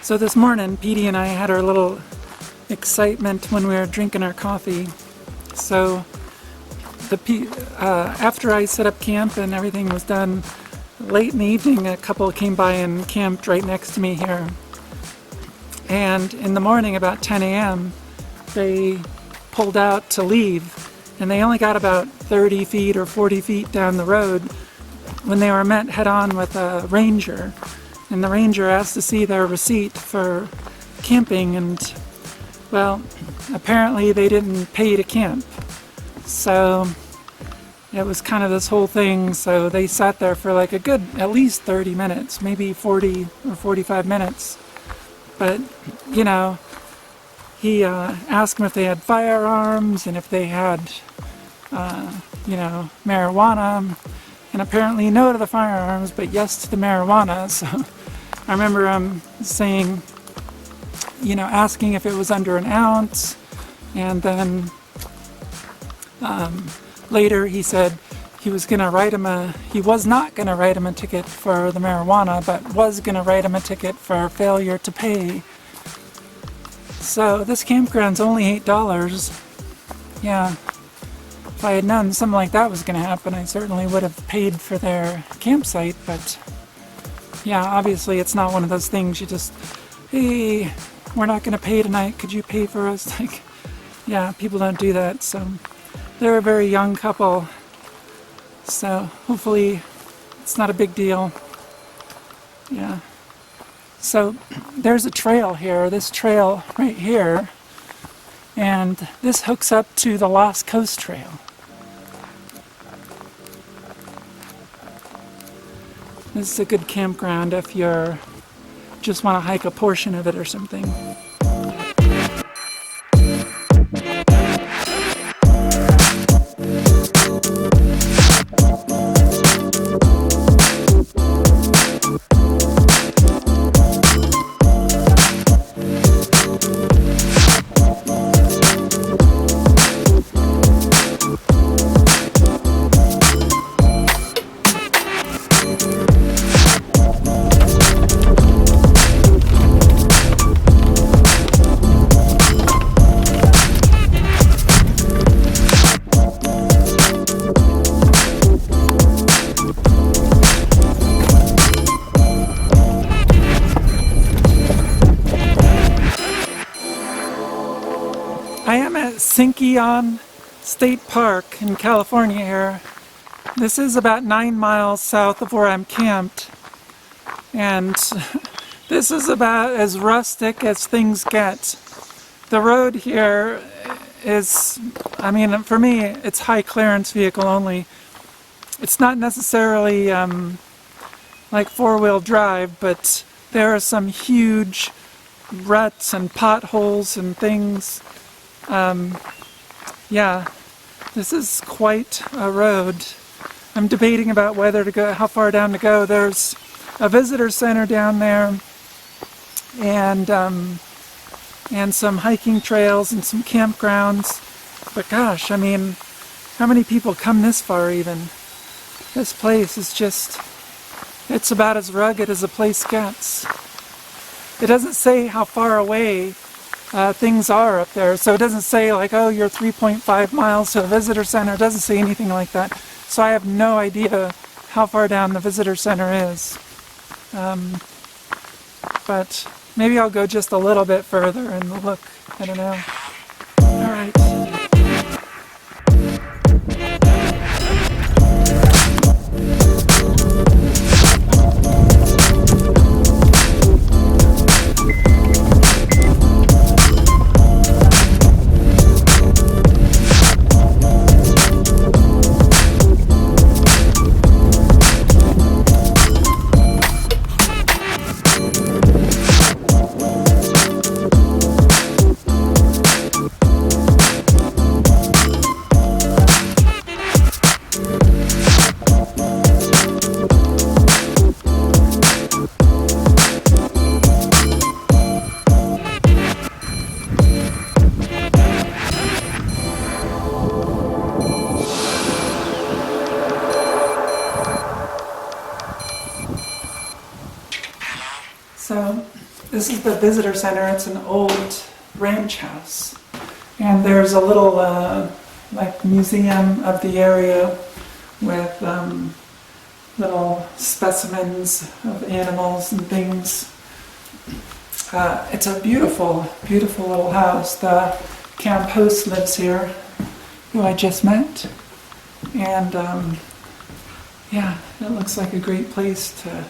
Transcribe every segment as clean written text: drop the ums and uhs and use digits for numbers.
So this morning, Petey and I had our little excitement when we were drinking our coffee. So after I set up camp and everything was done, late in the evening, a couple came by and camped right next to me here. And in the morning, about 10 a.m., they pulled out to leave, and they only got about 30 feet or 40 feet down the road when they were met head-on with a ranger. And the ranger asked to see their receipt for camping, and, well, apparently they didn't pay to camp. So it was kind of this whole thing, so they sat there for like a good at least 30 minutes, maybe 40 or 45 minutes. But, you know, he asked them if they had firearms and if they had, marijuana. And apparently no to the firearms, but yes to the marijuana. So I remember saying, asking if it was under an ounce. And then later he said he was not going to write him a ticket for the marijuana, but was going to write him a ticket for failure to pay. So this campground's only $8. Yeah. If I had known something like that was going to happen, I certainly would have paid for their campsite, but yeah, obviously it's not one of those things you just, hey, we're not going to pay tonight, could you pay for us? Like, yeah, people don't do that. So they're a very young couple, so hopefully it's not a big deal. Yeah. So there's a trail here, this trail right here, and this hooks up to the Lost Coast Trail. This is a good campground if you just want to hike a portion of it or something. I am at Sinkyone State Park in California here. This is about 9 miles south of where I'm camped, and this is about as rustic as things get. The road here is, for me, it's high clearance vehicle only. It's not necessarily like four-wheel drive, but there are some huge ruts and potholes and things. Yeah, this is quite a road. I'm debating about whether to go, how far down to go. There's a visitor center down there, and some hiking trails and some campgrounds. But gosh, how many people come this far even? This place is just, it's about as rugged as a place gets. It doesn't say how far away things are up there, so it doesn't say like, oh, you're 3.5 miles to a visitor center. It doesn't say anything like that, so I have no idea how far down the visitor center is, but maybe I'll go just a little bit further and look. I don't know. Alright. this is the visitor center. It's an old ranch house. And there's a little like museum of the area with little specimens of animals and things. It's a beautiful, beautiful little house. The camp host lives here, who I just met. And yeah, it looks like a great place to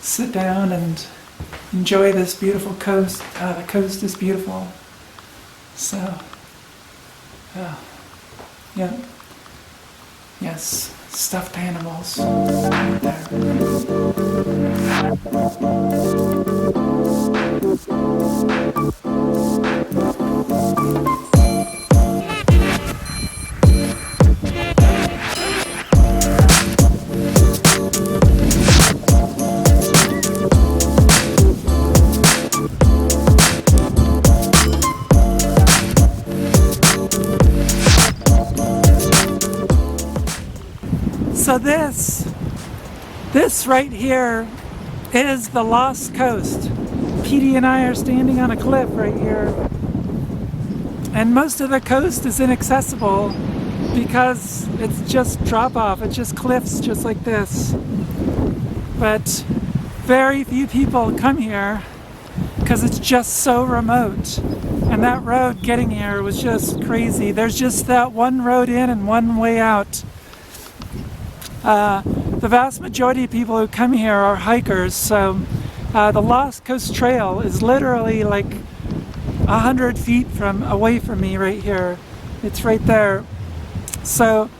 sit down and enjoy this beautiful coast. The coast is beautiful. So, yeah. Yes, stuffed animals right there. So this right here is the Lost Coast. Petey and I are standing on a cliff right here. And most of the coast is inaccessible because it's just drop off. It's just cliffs just like this. But very few people come here because it's just so remote. And that road getting here was just crazy. There's just that one road in and one way out. The vast majority of people who come here are hikers, so the Lost Coast Trail is literally like 100 feet away from me right here. It's right there. So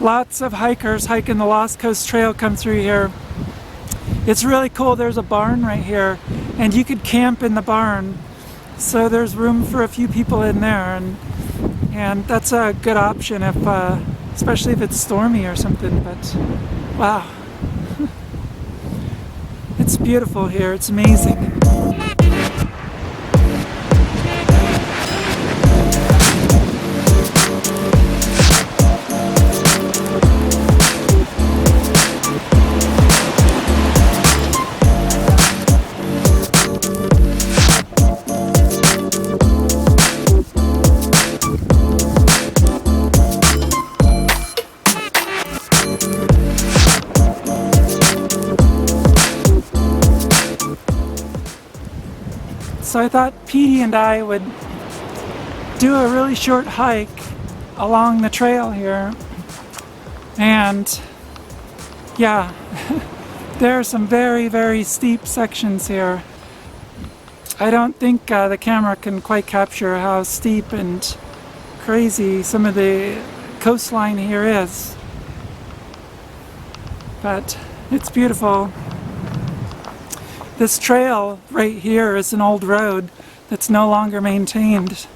lots of hikers hiking the Lost Coast Trail come through here. It's really cool. There's a barn right here, and you could camp in the barn. So there's room for a few people in there, and that's a good option if especially if it's stormy or something. But wow, it's beautiful here. It's amazing. So I thought Petey and I would do a really short hike along the trail here. And yeah, there are some very, very steep sections here. I don't think the camera can quite capture how steep and crazy some of the coastline here is. But it's beautiful. This trail right here is an old road that's no longer maintained.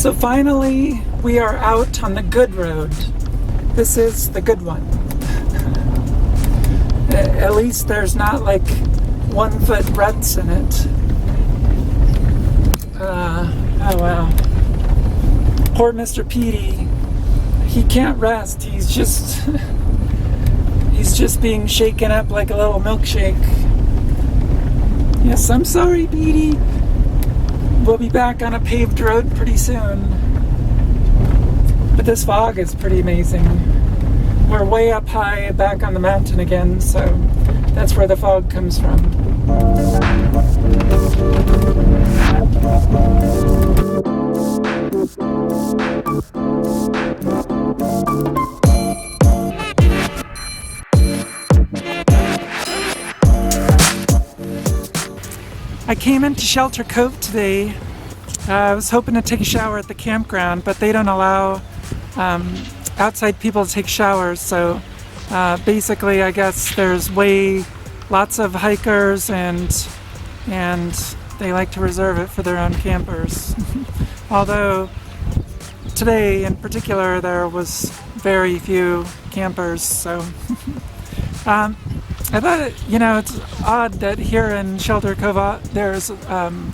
So finally, we are out on the good road. This is the good one. At least there's not like 1 foot ruts in it. Poor Mr. Petey, he can't rest. He's just being shaken up like a little milkshake. Yes, I'm sorry, Petey. We'll be back on a paved road pretty soon. But this fog is pretty amazing. We're way up high back on the mountain again, so that's where the fog comes from. I came into Shelter Cove today. I was hoping to take a shower at the campground, but they don't allow outside people to take showers, so basically I guess there's lots of hikers and they like to reserve it for their own campers. Although today in particular there was very few campers, so I thought it's odd that here in Shelter Cove there's an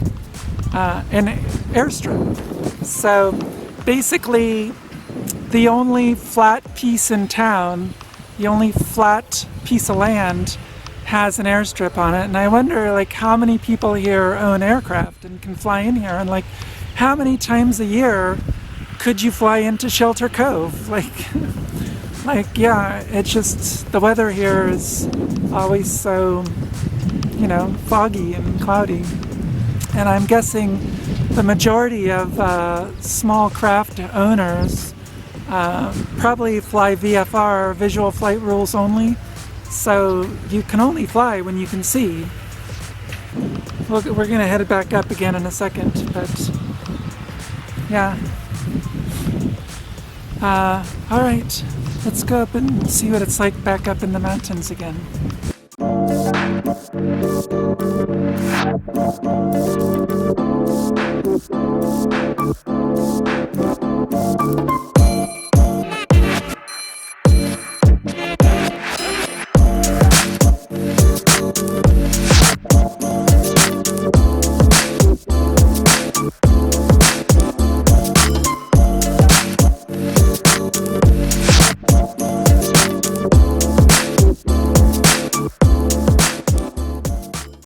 airstrip. So basically the only flat piece in town, the only flat piece of land has an airstrip on it, and I wonder like how many people here own aircraft and can fly in here, and like how many times a year could you fly into Shelter Cove? Yeah, it's just the weather here is always so foggy and cloudy, and I'm guessing the majority of small craft owners probably fly VFR, visual flight rules only, so you can only fly when you can see. We're going to head back up again in a second, but yeah. Alright, let's go up and see what it's like back up in the mountains again.